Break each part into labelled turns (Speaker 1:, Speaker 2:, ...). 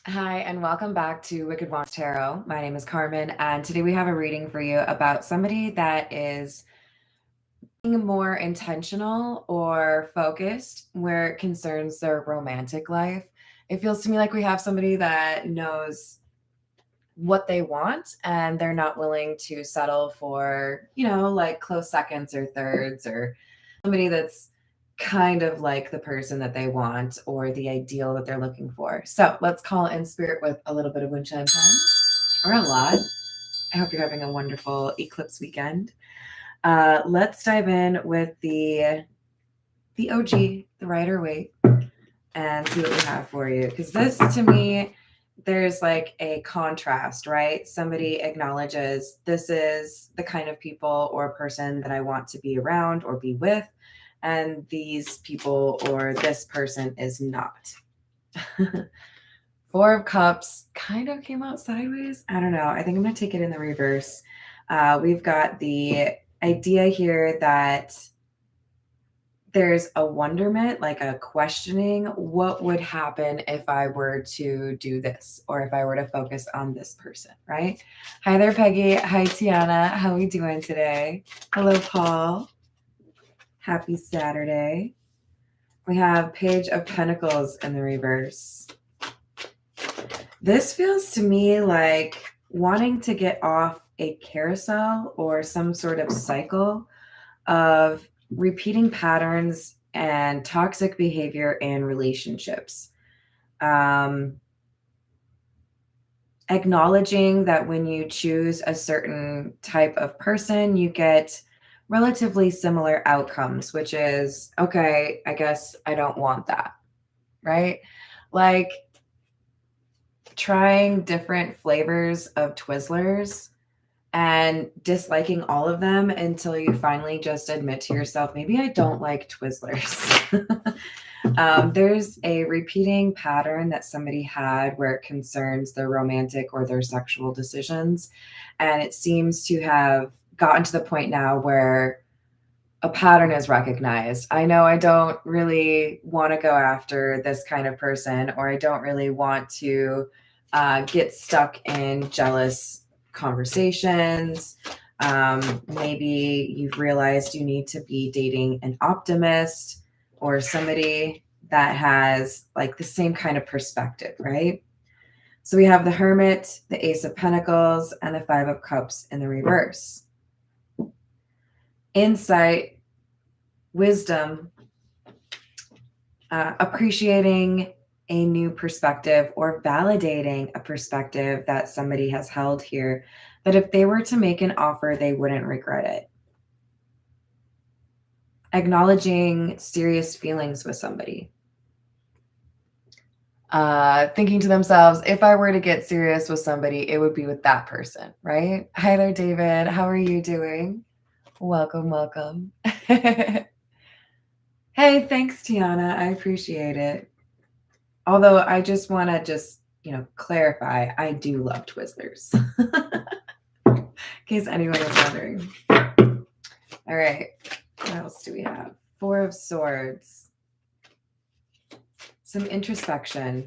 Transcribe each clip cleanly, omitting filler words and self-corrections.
Speaker 1: Hi, and welcome back to Wicked Wands Tarot. My name is Carmen, and today we have a reading for you about somebody that is being more intentional or focused where it concerns their romantic life. It feels to me like we have somebody that knows what they want and they're not willing to settle for, like close seconds or thirds, or somebody that's kind of like the person that they want or the ideal that they're looking for. So let's call in spirit with a little bit of wind chime time, or a lot. I hope you're having a wonderful eclipse weekend. Let's dive in with the OG, the Rider Waite, and see what we have for you. Because this, to me, there's like a contrast, right? Somebody acknowledges this is the kind of people or person that I want to be around or be with, and these people or this person is not. Four of Cups kind of came out sideways. I don't know. I think I'm going to take it in the reverse. We've got the idea here that there's a wonderment, like a questioning, what would happen if I were to do this or if I were to focus on this person, right? Hi there, Peggy. Hi, Tiana. How are we doing today? Hello, Paul. Happy Saturday. We have Page of Pentacles in the reverse. This feels to me like wanting to get off a carousel or some sort of cycle of repeating patterns and toxic behavior in relationships. Acknowledging that when you choose a certain type of person, you get relatively similar outcomes, which is, okay, I guess I don't want that, right? Like trying different flavors of Twizzlers and disliking all of them until you finally just admit to yourself, maybe I don't like Twizzlers. There's a repeating pattern that somebody had where it concerns their romantic or their sexual decisions. And it seems to have gotten to the point now where a pattern is recognized. I know I don't really want to go after this kind of person, or I don't really want to get stuck in jealous conversations. Maybe you've realized you need to be dating an optimist or somebody that has like the same kind of perspective, right? So we have the Hermit, the Ace of Pentacles, and the Five of Cups in the reverse. Insight, wisdom, appreciating a new perspective or validating a perspective that somebody has held here, that if they were to make an offer, they wouldn't regret it. Acknowledging serious feelings with somebody. Thinking to themselves, if I were to get serious with somebody, it would be with that person, right? Hi there, David. How are you doing? Welcome, welcome. Hey, thanks, Tiana. I appreciate it. Although I just want to clarify, I do love Twizzlers. In case anyone is wondering. All right. What else do we have? Four of Swords. Some introspection.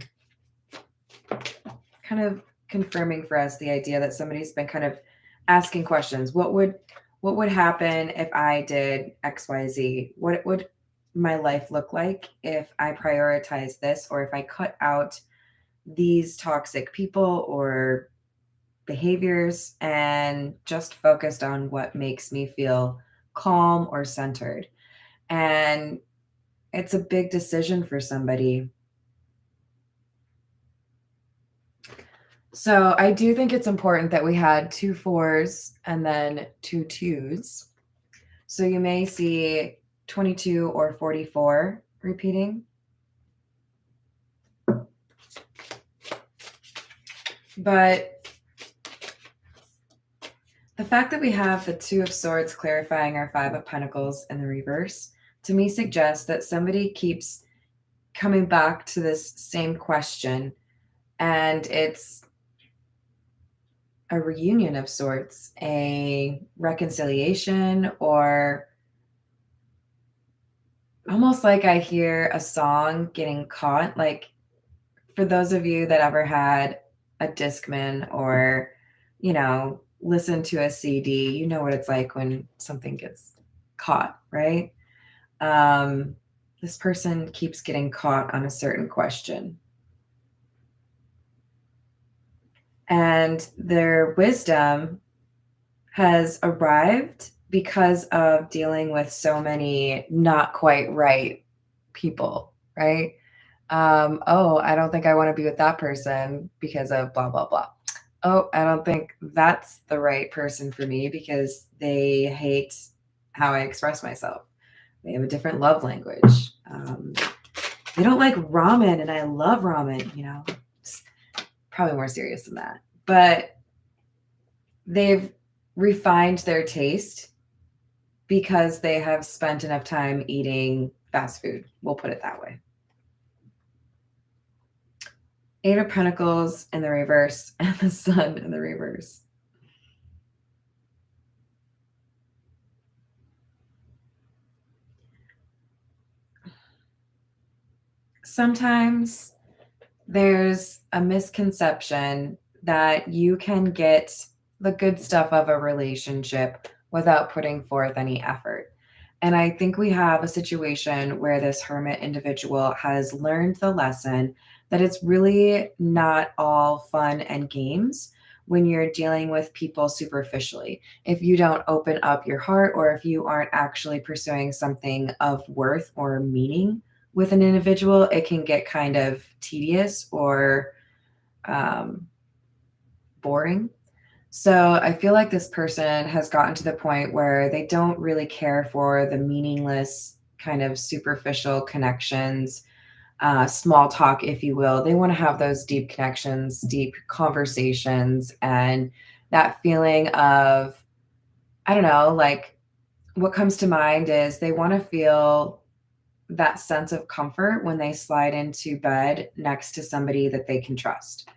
Speaker 1: Kind of confirming for us the idea that somebody's been kind of asking questions. What would happen if I did XYZ? What would my life look like if I prioritize this, or if I cut out these toxic people or behaviors and just focused on what makes me feel calm or centered? And it's a big decision for somebody. So I do think it's important that we had 2 4s and then 2 2s. So you may see 22 or 44 repeating. But the fact that we have the 2 of Swords clarifying our 5 of Pentacles in the reverse, to me suggests that somebody keeps coming back to this same question, and it's a reunion of sorts, a reconciliation, or almost like I hear a song getting caught, like for those of you that ever had a Discman or, listen to a CD, you know what it's like when something gets caught, right? This person keeps getting caught on a certain question. And their wisdom has arrived because of dealing with so many not quite right people, right? Oh, I don't think I want to be with that person because of blah, blah, blah. Oh, I don't think that's the right person for me because they hate how I express myself. They have a different love language. They don't like ramen, and I love ramen, It's probably more serious than that. But they've refined their taste because they have spent enough time eating fast food. We'll put it that way. Eight of Pentacles in the reverse and the Sun in the reverse. Sometimes there's a misconception that you can get the good stuff of a relationship without putting forth any effort. And I think we have a situation where this hermit individual has learned the lesson that it's really not all fun and games when you're dealing with people superficially. If you don't open up your heart, or if you aren't actually pursuing something of worth or meaning with an individual, it can get kind of tedious or boring. So I feel like this person has gotten to the point where they don't really care for the meaningless kind of superficial connections, small talk, if you will. They want to have those deep connections, deep conversations, and that feeling of, I don't know, like what comes to mind is they want to feel that sense of comfort when they slide into bed next to somebody that they can trust.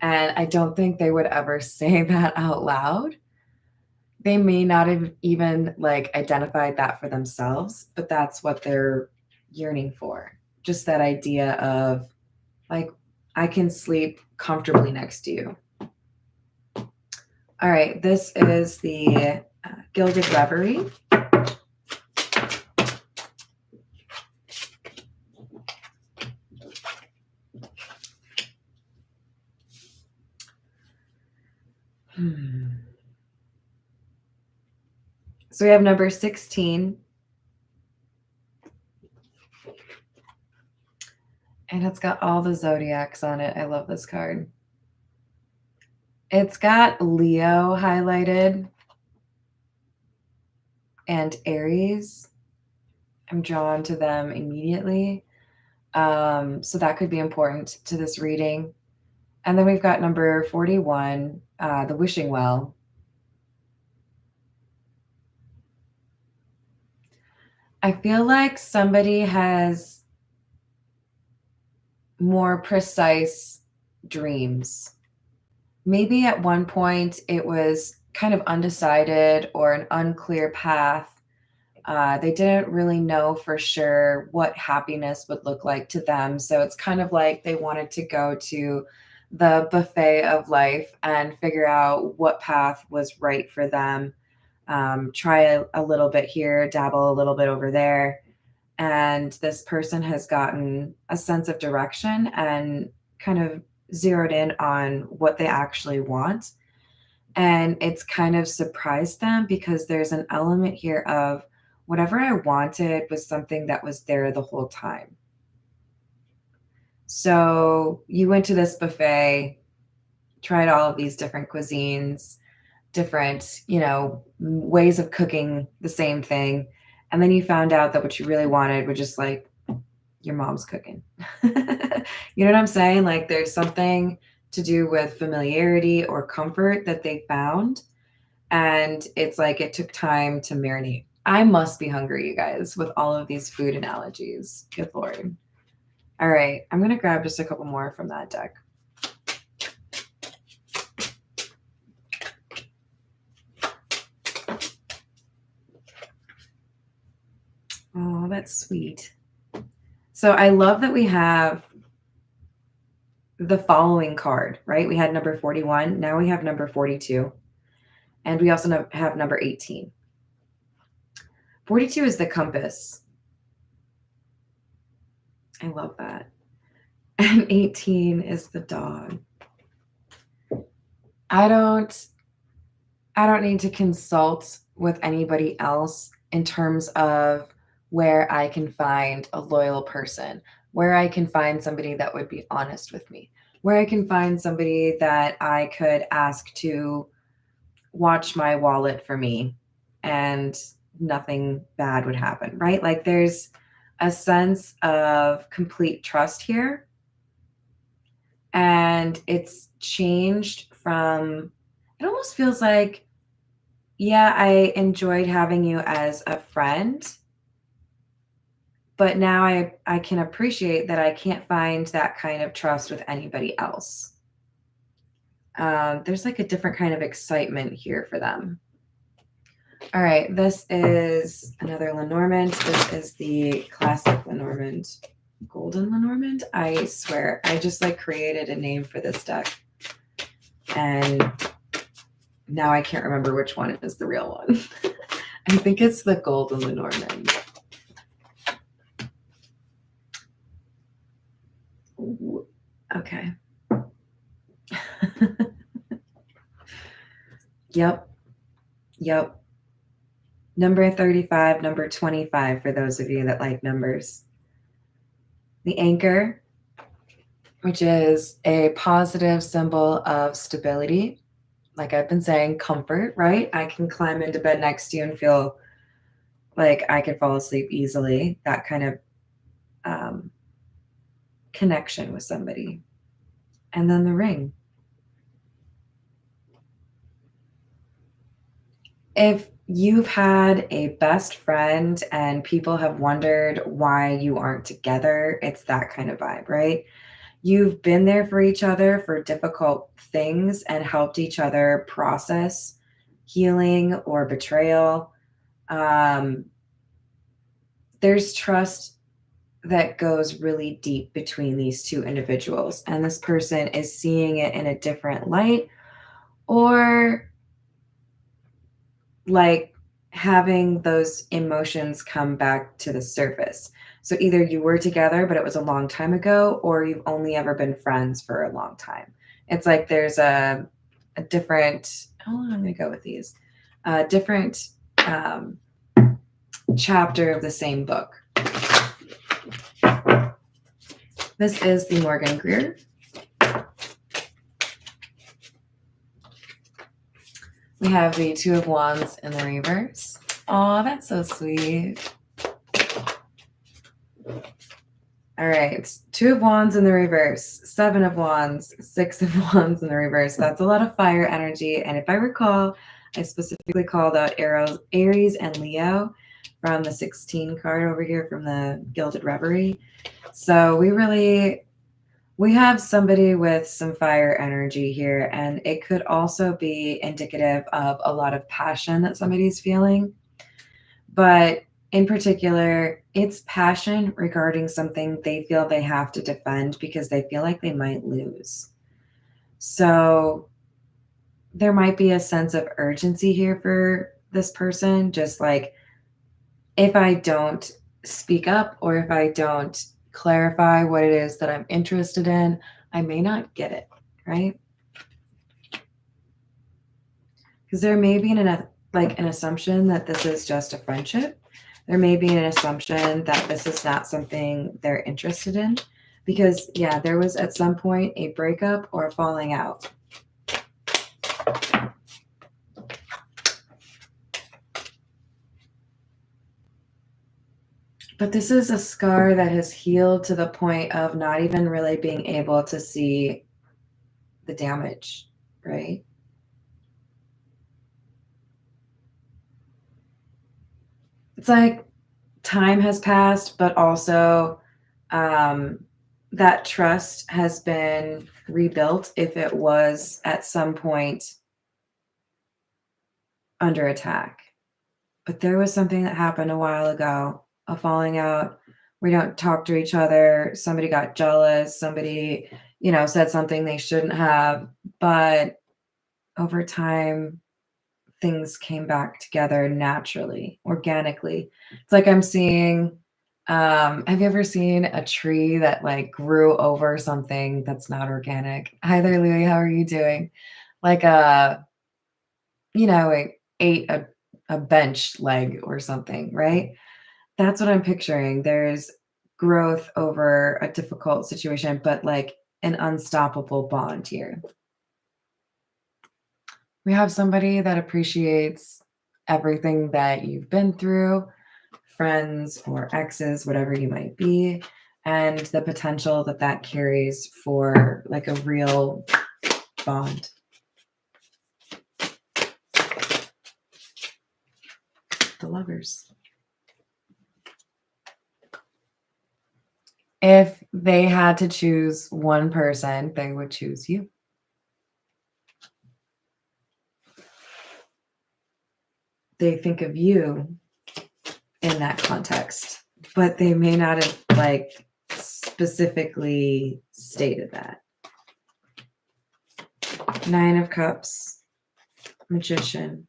Speaker 1: And I don't think they would ever say that out loud. They may not have even like identified that for themselves, but that's what they're yearning for. Just that idea of like, I can sleep comfortably next to you. All right, this is the Gilded Reverie. So we have number 16. And it's got all the zodiacs on it. I love this card. It's got Leo highlighted and Aries. I'm drawn to them immediately. So that could be important to this reading. And then we've got number 41, the Wishing Well. I feel like somebody has more precise dreams. Maybe at one point it was kind of undecided or an unclear path. They didn't really know for sure what happiness would look like to them. So it's kind of like they wanted to go to the buffet of life and figure out what path was right for them. Try a little bit here, dabble a little bit over there. And this person has gotten a sense of direction and kind of zeroed in on what they actually want. And it's kind of surprised them because there's an element here of whatever I wanted was something that was there the whole time. So you went to this buffet, tried all of these different cuisines, different, ways of cooking the same thing. And then you found out that what you really wanted was just like your mom's cooking. You know what I'm saying? Like there's something to do with familiarity or comfort that they found. And it's like it took time to marinate. I must be hungry, you guys, with all of these food analogies. Good Lord. All right. I'm going to grab just a couple more from that deck. Oh, that's sweet. So I love that we have the following card, right? We had number 41. Now we have number 42. And we also have number 18. 42 is the compass. I love that. And 18 is the dog. I don't need to consult with anybody else in terms of where I can find a loyal person, where I can find somebody that would be honest with me, where I can find somebody that I could ask to watch my wallet for me and nothing bad would happen, right? Like there's a sense of complete trust here. And it's changed from, it almost feels like, yeah, I enjoyed having you as a friend, but now I can appreciate that I can't find that kind of trust with anybody else. There's like a different kind of excitement here for them. All right, this is another Lenormand. This is the classic Lenormand, Golden Lenormand. I swear, I just like created a name for this deck. And now I can't remember which one is the real one. I think it's the Golden Lenormand. Ooh, okay. Yep. Number 35, number 25 for those of you that like numbers. The anchor, which is a positive symbol of stability. Like I've been saying, comfort, right? I can climb into bed next to you and feel like I can fall asleep easily. That kind of connection with somebody. And then the ring. If you've had a best friend and people have wondered why you aren't together, it's that kind of vibe, right? You've been there for each other for difficult things and helped each other process healing or betrayal. There's trust that goes really deep between these two individuals, and this person is seeing it in a different light, or like having those emotions come back to the surface. So either you were together, but it was a long time ago, or you've only ever been friends for a long time. It's like there's a different, oh, I'm going to go with these, a different chapter of the same book. This is the Morgan Greer. We have the Two of Wands in the reverse. Oh, that's so sweet. All right, Two of Wands in the reverse, Seven of Wands, Six of Wands in the reverse. That's a lot of fire energy. And if I recall, I specifically called out Aries and Leo from the 16 card over here from the Gilded Reverie. So we have somebody with some fire energy here, and it could also be indicative of a lot of passion that somebody's feeling. But in particular, it's passion regarding something they feel they have to defend because they feel like they might lose. So there might be a sense of urgency here for this person, just like if I don't speak up or if I don't clarify what it is that I'm interested in, I may not get it, right? Because there may be an assumption that this is just a friendship. There may be an assumption that this is not something they're interested in. Because, yeah, there was at some point a breakup or a falling out. But this is a scar that has healed to the point of not even really being able to see the damage, right? It's like time has passed, but also that trust has been rebuilt if it was at some point under attack. But there was something that happened a while ago, a falling out We don't talk to each other. Somebody got jealous. Somebody, said something they shouldn't have. But over time, things came back together naturally, organically. It's like I'm seeing, have you ever seen a tree that like grew over something that's not organic? Hi there, Louie. How are you doing? Like it ate a bench leg or something, right? That's what I'm picturing. There's growth over a difficult situation, but like an unstoppable bond here. We have somebody that appreciates everything that you've been through, friends or exes, whatever you might be, and the potential that that carries for like a real bond. The Lovers. If they had to choose one person, they would choose you. They think of you in that context, but they may not have like specifically stated that. Nine of Cups, Magician.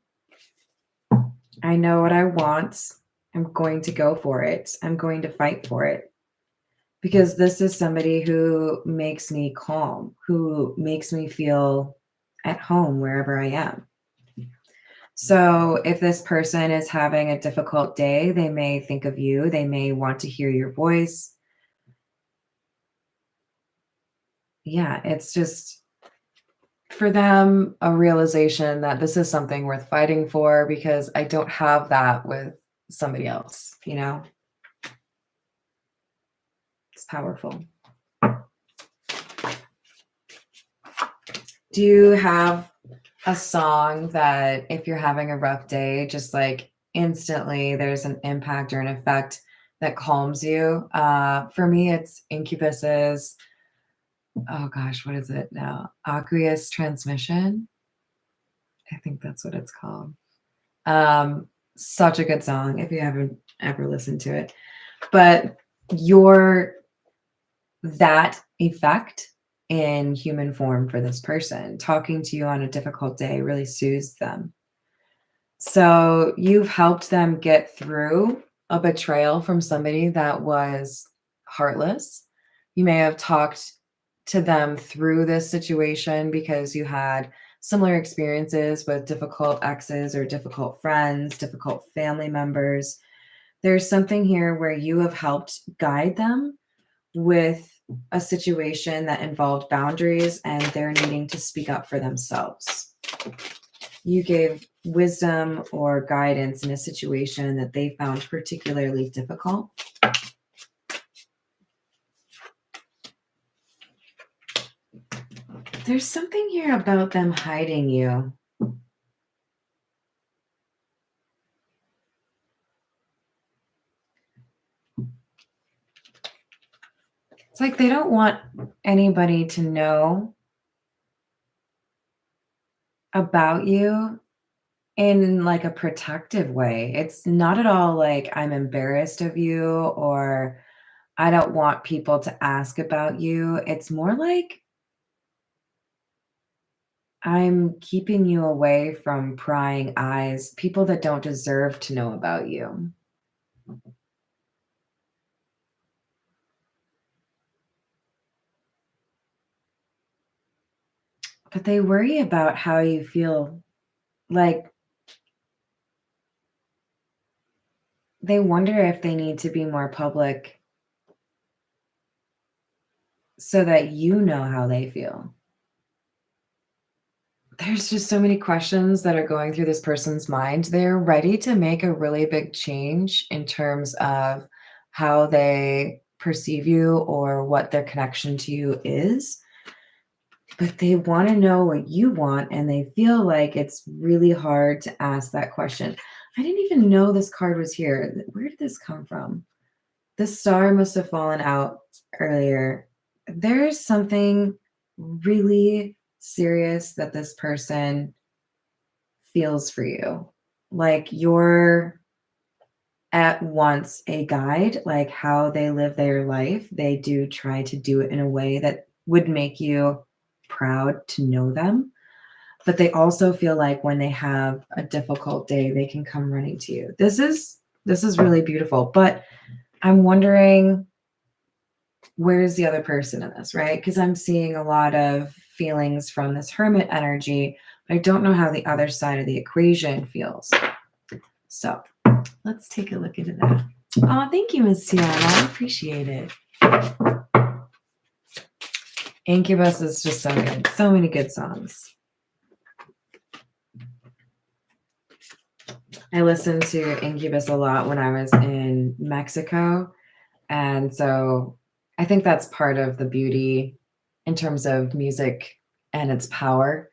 Speaker 1: I know what I want. I'm going to go for it. I'm going to fight for it. Because this is somebody who makes me calm, who makes me feel at home wherever I am. So if this person is having a difficult day, they may think of you. They may want to hear your voice. Yeah, it's just for them a realization that this is something worth fighting for because I don't have that with somebody else, It's powerful. Do you have a song that if you're having a rough day, just like instantly there's an impact or an effect that calms you? For me, it's Incubus's, oh gosh, what is it now? Aquarius Transmission. I think that's what it's called. Such a good song if you haven't ever listened to it. But that effect in human form for this person, talking to you on a difficult day really soothes them. So you've helped them get through a betrayal from somebody that was heartless. You may have talked to them through this situation because you had similar experiences with difficult exes or difficult friends, difficult family members. There's something here where you have helped guide them with a situation that involved boundaries and they're needing to speak up for themselves. You gave wisdom or guidance in a situation that they found particularly difficult. There's something here about them hiding you. It's like they don't want anybody to know about you in like a protective way. It's not at all like I'm embarrassed of you or I don't want people to ask about you. It's more like I'm keeping you away from prying eyes, people that don't deserve to know about you. But they worry about how you feel. Like they wonder if they need to be more public so that you know how they feel. There's just so many questions that are going through this person's mind. They're ready to make a really big change in terms of how they perceive you or what their connection to you is. But they want to know what you want, and they feel like it's really hard to ask that question. I didn't even know this card was here. Where did this come from? The star must have fallen out earlier. There's something really serious that this person feels for you. Like at once a guide, like how they live their life. They do try to do it in a way that would make you proud to know them. But they also feel like when they have a difficult day, they can come running to you. This is really beautiful. But I'm wondering, where's the other person in this, right? Because I'm seeing a lot of feelings from this hermit energy, but I don't know how the other side of the equation feels. So let's take a look into that. Oh, thank you, Miss Tiana. I appreciate it. Incubus is just so good. So many good songs. I listened to Incubus a lot when I was in Mexico. And so I think that's part of the beauty in terms of music and its power.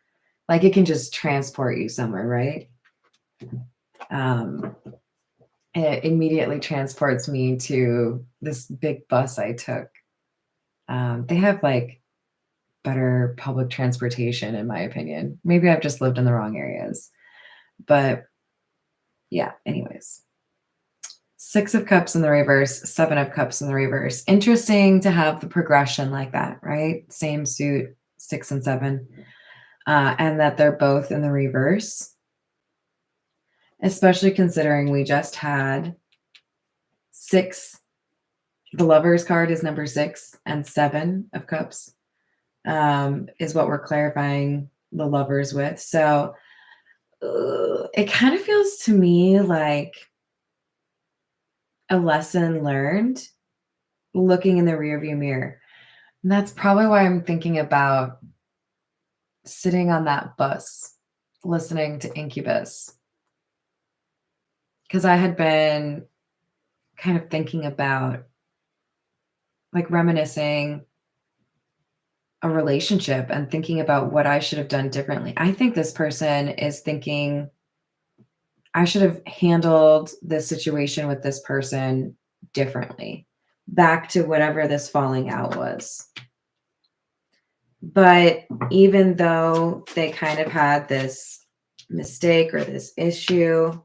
Speaker 1: Like it can just transport you somewhere, right? It immediately transports me to this big bus I took. They have like better public transportation, in my opinion. Maybe I've just lived in the wrong areas. But yeah, anyways. 6 of Cups in the reverse, 7 of Cups in the reverse. Interesting to have the progression like that, right? Same suit, 6 and 7. And that they're both in the reverse. Especially considering we just had 6. The Lovers card is number 6, and 7 of Cups is what we're clarifying the Lovers with. So it kind of feels to me like a lesson learned looking in the rearview mirror. And that's probably why I'm thinking about sitting on that bus listening to Incubus. Because I had been kind of thinking about like reminiscing a relationship and thinking about what I should have done differently. I think this person is thinking I should have handled this situation with this person differently, back to whatever this falling out was. But even though they kind of had this mistake or this issue,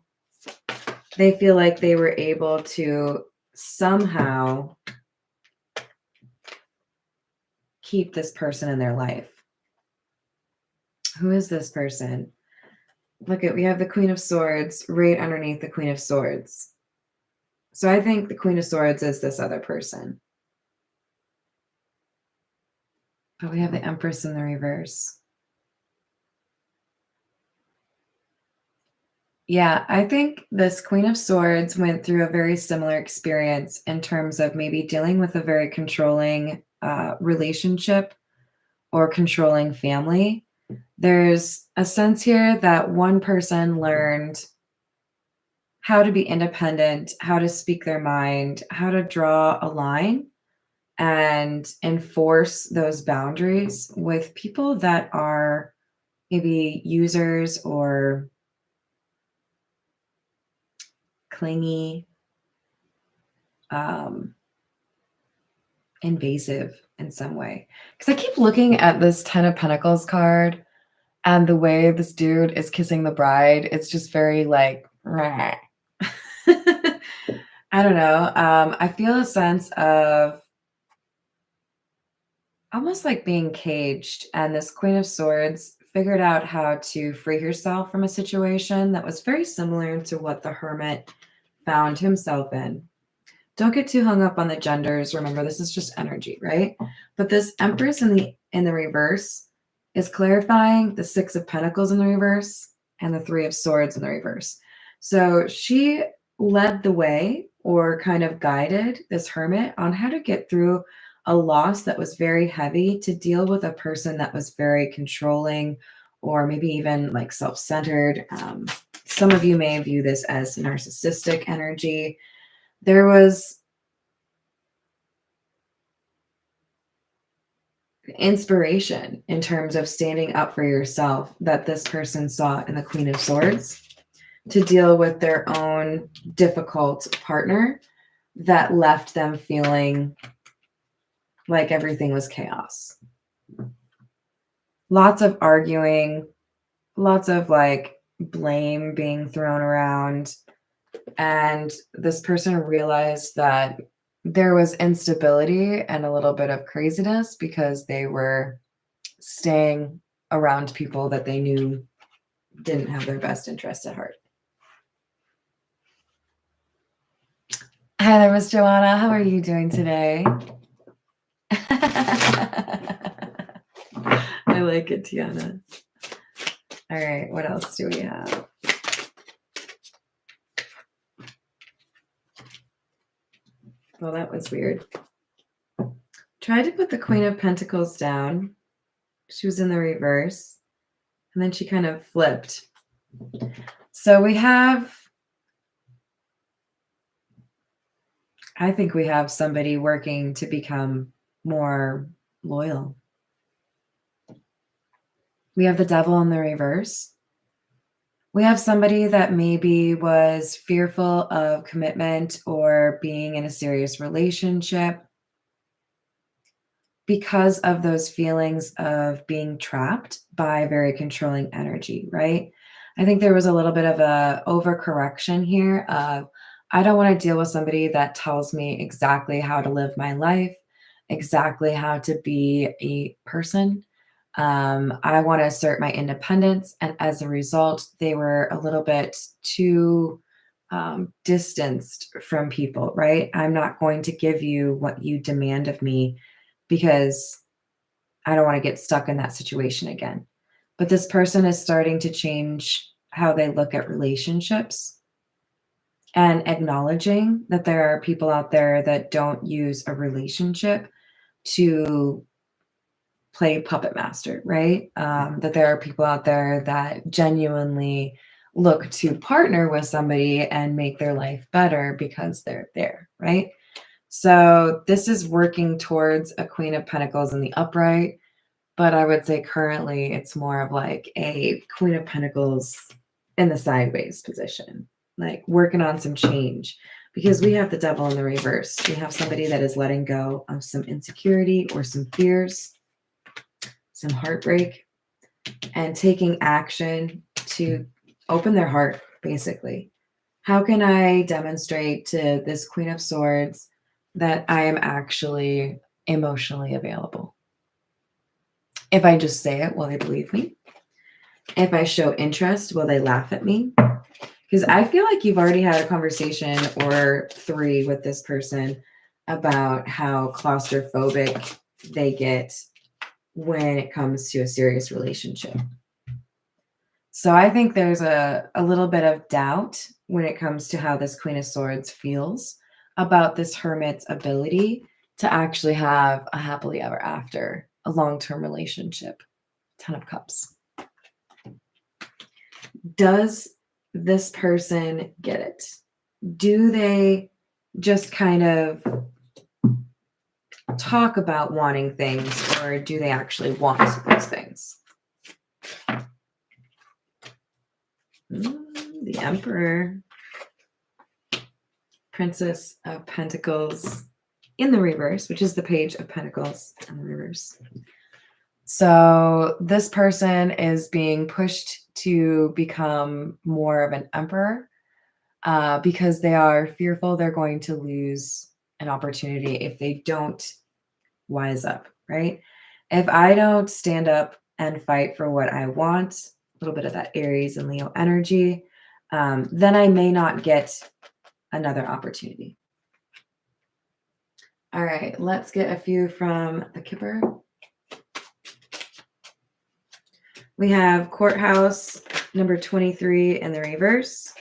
Speaker 1: they feel like they were able to somehow keep this person in their life. Who is this person? Look at, we have the Queen of Swords right underneath the Queen of Swords. So I think the Queen of Swords is this other person. But we have the Empress in the reverse. Yeah, I think this Queen of Swords went through a very similar experience in terms of maybe dealing with a very controlling relationship or controlling family. There's a sense here that one person learned how to be independent, how to speak their mind, how to draw a line and enforce those boundaries with people that are maybe users or clingy, invasive in some way. Because I keep looking at this 10 of Pentacles card and the way this dude is kissing the bride, it's just very like, I don't know. I feel a sense of almost like being caged. And this Queen of Swords figured out how to free herself from a situation that was very similar to what the Hermit found himself in. Don't get too hung up on the genders. Remember, this is just energy, right? But this Empress in the reverse is clarifying the 6 of Pentacles in the reverse and the 3 of Swords in the reverse. So she led the way or kind of guided this hermit on how to get through a loss that was very heavy, to deal with a person that was very controlling or maybe even like self-centered. Some of you may view this as narcissistic energy. There was inspiration in terms of standing up for yourself that this person saw in the Queen of Swords to deal with their own difficult partner that left them feeling like everything was chaos. Lots of arguing, lots of like blame being thrown around. And this person realized that there was instability and a little bit of craziness because they were staying around people that they knew didn't have their best interests at heart. Hi there, Miss Joanna. How are you doing today? I like it, Tiana. All right, what else do we have? Well, that was weird. Tried to put the Queen of Pentacles down. She was in the reverse. And then she kind of flipped. So we have, I think we have somebody working to become more loyal. We have the Devil in the reverse. We have somebody that maybe was fearful of commitment or being in a serious relationship because of those feelings of being trapped by very controlling energy, right? I think there was a little bit of a overcorrection here of, I don't want to deal with somebody that tells me exactly how to live my life, exactly how to be a person. I want to assert my independence. And as a result, they were a little bit too distanced from people, right? I'm not going to give you what you demand of me because I don't want to get stuck in that situation again. But this person is starting to change how they look at relationships and acknowledging that there are people out there that don't use a relationship to play puppet master, right? That there are people out there that genuinely look to partner with somebody and make their life better because they're there, right? So this is working towards a Queen of Pentacles in the upright, but I would say currently it's more of like a Queen of Pentacles in the sideways position, like working on some change because we have the Devil in the reverse. We have somebody that is letting go of some insecurity or some fears, some heartbreak, and taking action to open their heart, basically. How can I demonstrate to this Queen of Swords that I am actually emotionally available? If I just say it, will they believe me? If I show interest, will they laugh at me? Because I feel like you've already had a conversation or three with this person about how claustrophobic they get when it comes to a serious relationship. So I think there's a little bit of doubt when it comes to how this Queen of Swords feels about this Hermit's ability to actually have a happily ever after, a long-term relationship. 10 of Cups. Does this person get it? Do they just kind of talk about wanting things, or do they actually want those things? The Emperor. Princess of Pentacles in the reverse, which is the Page of Pentacles in the reverse. So this person is being pushed to become more of an emperor because they are fearful they're going to lose an opportunity if they don't wise up, right? If I don't stand up and fight for what I want, a little bit of that Aries and Leo energy, then I may not get another opportunity. All right, let's get a few from the Kipper. We have Courthouse number 23 in the reverse,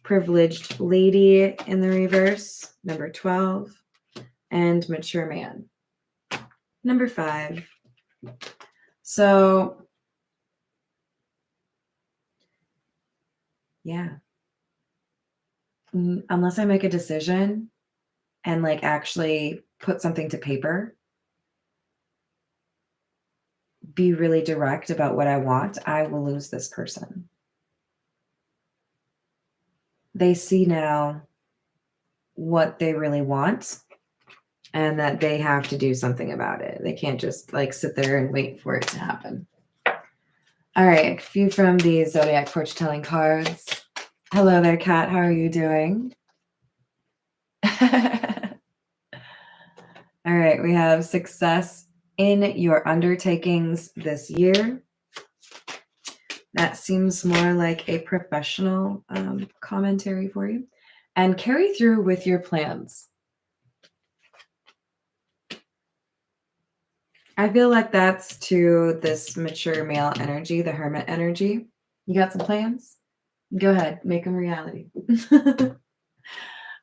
Speaker 1: Privileged Lady in the reverse, number 12, and Mature Man, number 5. So, yeah. Unless I make a decision and like actually put something to paper, be really direct about what I want, I will lose this person. They see now what they really want and that they have to do something about it. They can't just like sit there and wait for it to happen. All right, a few from the Zodiac fortune telling cards. Hello there, Kat. How are you doing? All right, we have success in your undertakings this year. That seems more like a professional commentary for you. And carry through with your plans. I feel like that's to this mature male energy, the hermit energy. You got some plans? Go ahead, make them reality. All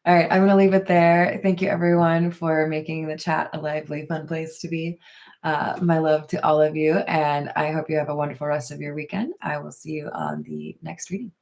Speaker 1: right, I'm going to leave it there. Thank you, everyone, for making the chat a lively, fun place to be. My love to all of you, and I hope you have a wonderful rest of your weekend. I will see you on the next reading.